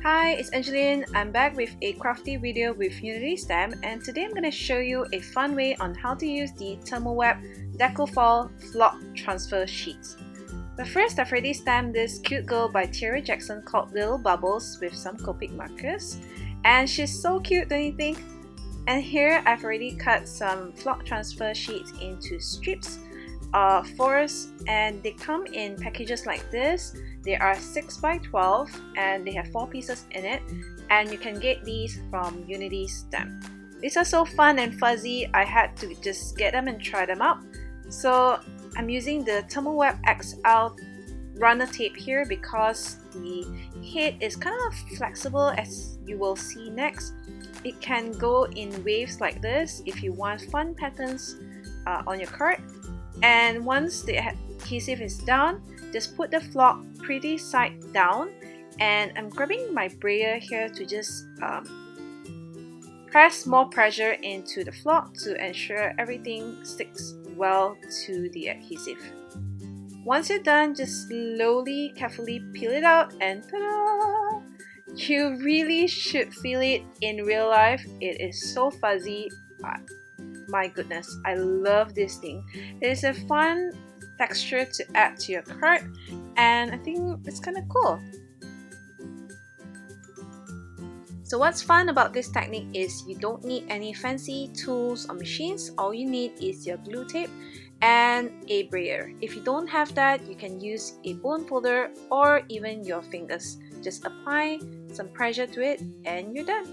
Hi, it's Angeline. I'm back with a crafty video with Unity stamp, and today I'm going to show you a fun way on how to use the Thermoweb decofoil flock transfer sheets. But first, I've already stamped this cute girl by Tierra called Little Bubbles with some Copic markers, and she's so cute, don't you think? And here I've already cut some flock transfer sheets into strips, fours, and they come in packages like this. They are 6 by 12 and they have 4 pieces in it, and you can get these from Unity stamp. These are so fun and fuzzy, I had to just get them and try them out. So I'm using the Thermoweb XL runner tape here because the head is kind of flexible, as you will see next. It can go in waves like this if you want fun patterns on your card. And once the adhesive is down, just put the flock pretty side down, and I'm grabbing my brayer here to just press more pressure into the flock to ensure everything sticks well to the adhesive. Once you're done, just slowly, carefully peel it out, and ta-da! You really should feel it in real life. It is so fuzzy. My goodness, I love this thing. It is a fun texture to add to your card, and I think it's kind of cool. So what's fun about this technique is you don't need any fancy tools or machines. All you need is your glue tape and a brayer. If you don't have that, you can use a bone folder or even your fingers. Just apply some pressure to it and you're done.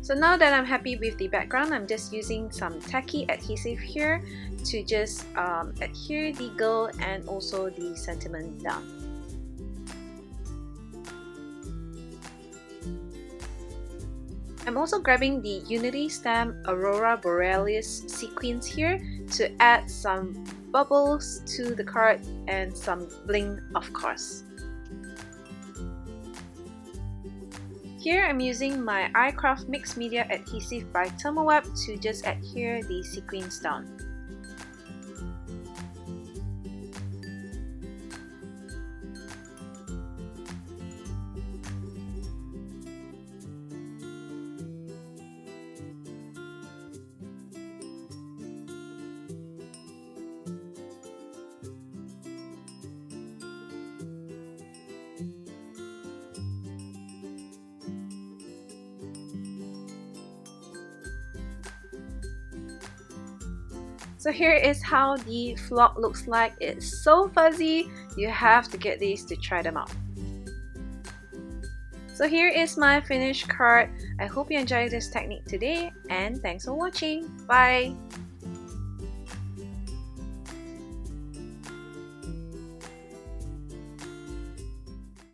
So now that I'm happy with the background, I'm just using some tacky adhesive here to just adhere the girl and also the sentiment down. I'm also grabbing the Unity stamp Aurora Borealis sequins here to add some bubbles to the card and some bling, of course. Here I'm using my iCraft Mixed Media Adhesive by Thermoweb to just adhere the sequins down. So here is how the flock looks like. It's so fuzzy. You have to get these to try them out. So here is my finished card. I hope you enjoyed this technique today, and thanks for watching. Bye!